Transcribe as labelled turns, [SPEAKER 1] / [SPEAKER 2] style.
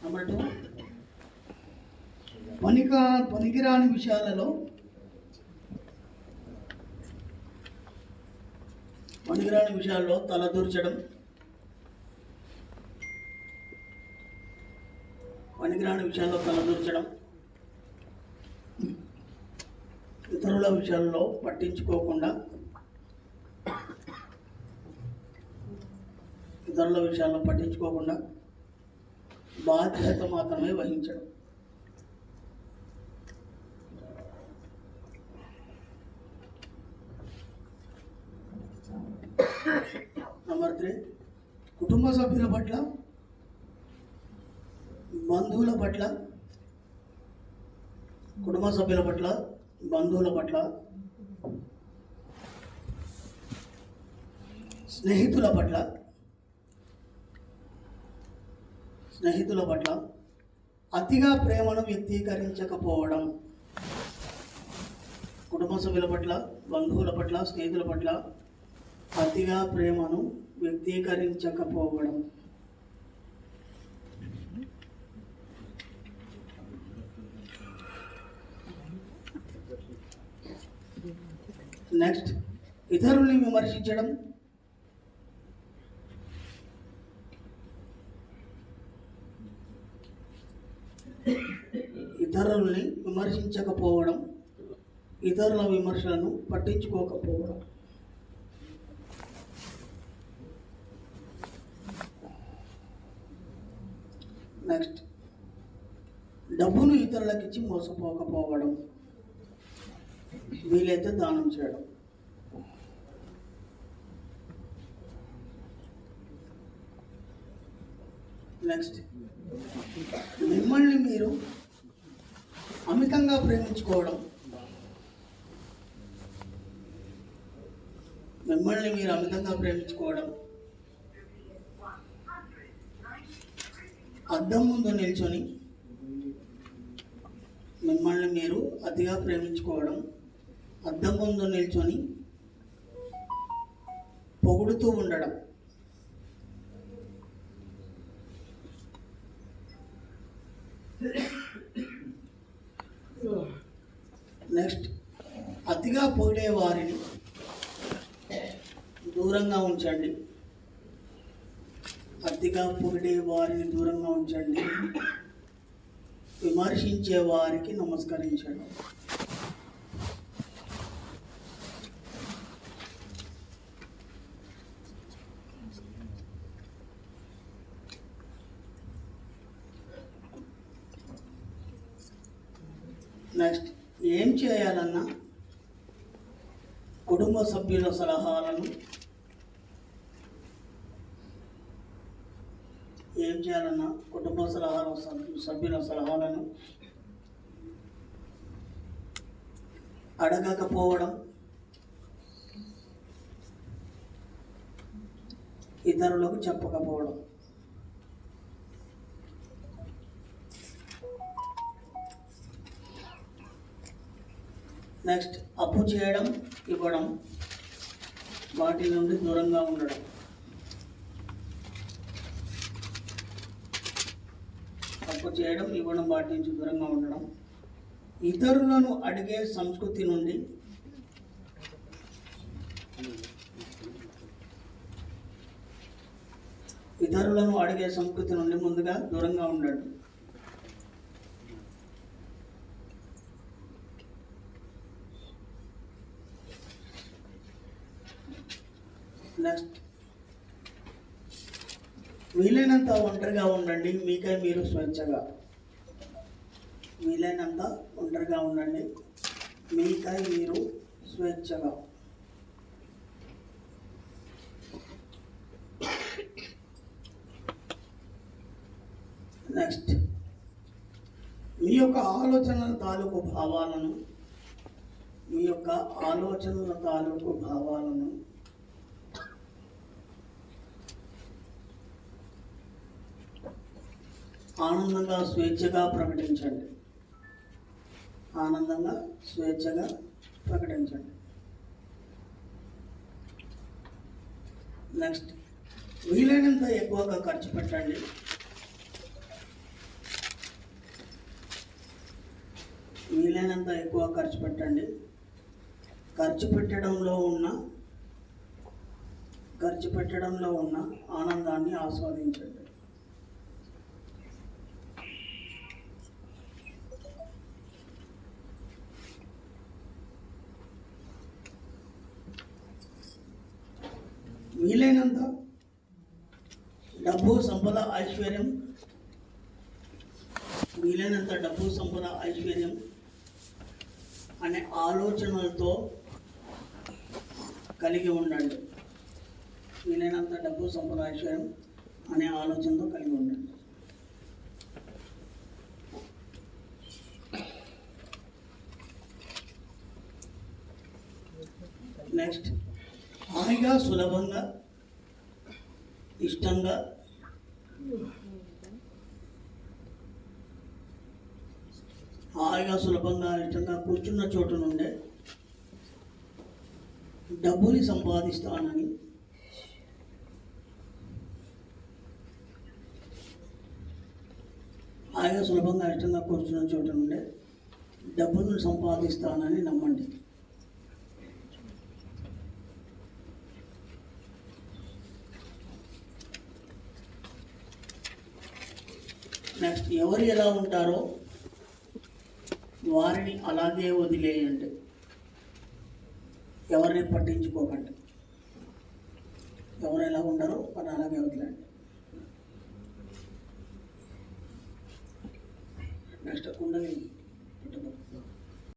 [SPEAKER 1] Number 2, పనికిరాని విషయాలలో తలదూర్చడం. ఇతరుల విషయాల్లో పట్టించుకోకుండా బాధ్యత మాత్రమే వహించడం. నెంబర్ 3, కుటుంబ సభ్యుల పట్ల, బంధువుల పట్ల, స్నేహితుల పట్ల అతిగా ప్రేమను వ్యక్తీకరించకపోవడం. కుటుంబ సభ్యుల పట్ల, బంధువుల పట్ల, స్నేహితుల పట్ల అతిగా ప్రేమను వ్యక్తీకరించకపోవడం. నెక్స్ట్, ఇతరుల్ని విమర్శించడం. ఇతరుల్ని విమర్శించకపోవడం, ఇతరుల విమర్శలను పట్టించుకోకపోవడం. నెక్స్ట్, డబ్బును ఇతరులకిచ్చి మోసపోకపోవడం, వీలైతే దానం చేయడం. నెక్స్ట్, మిమ్మల్ని మీరు అమితంగా ప్రేమించుకోవడం. అద్దం ముందు నిల్చొని మిమ్మల్ని మీరు అతిగా ప్రేమించుకోవడం, అద్దం ముందు నిల్చొని పొగుడుతూ ఉండడం. నెక్స్ట్, అతిగా పొగిడే వారిని దూరంగా ఉంచండి. విమర్శించే వారికి నమస్కరించండి. నెక్స్ట్, ఏం చేయాలన్నా కుటుంబ సభ్యుల సలహాలను అడగకపోవడం, ఇతరులకు చెప్పకపోవడం. నెక్స్ట్, అప్పు చేయడం, ఇవ్వడం, వాటి నుండి దూరంగా ఉండడం. ఇతరులను అడిగే సంస్కృతి నుండి ముందుగా దూరంగా ఉండండి. నెక్స్ట్, వీలైనంత ఒంటరిగా ఉండండి. మీకై మీరు స్వేచ్ఛగా. నెక్స్ట్, మీ యొక్క ఆలోచనల తాలూకు భావాలను ఆనందంగా స్వేచ్ఛగా ప్రకటించండి. నెక్స్ట్, వీలైనంత ఎక్కువగా ఖర్చు పెట్టండి. వీలైనంత ఎక్కువ ఖర్చు పెట్టండి. ఖర్చు పెట్టడంలో ఉన్న ఆనందాన్ని ఆస్వాదించండి. వీలైనంత డబ్బు సంపద ఐశ్వర్యం అనే ఆలోచనలతో కలిగి ఉండండి. వీలైనంత డబ్బు సంపద ఐశ్వర్యం అనే ఆలోచనతో కలిగి ఉండండి. నెక్స్ట్, హాయిగా సులభంగా ఇష్టంగా కూర్చున్న చోటు నుండే డబ్బుని సంపాదిస్తానని హాయిగా సులభంగా ఇష్టంగా కూర్చున్న చోటు నుండే డబ్బును సంపాదిస్తానని నమ్మండి. నెక్స్ట్, ఎవరు ఎలా ఉంటారో వారిని అలాగే వదిలేయండి. ఎవరిని పట్టించుకోకండి. ఎవరు ఎలా ఉంటారో వారిని అలాగే వదిలేయండి. నెక్స్ట్, కుండలి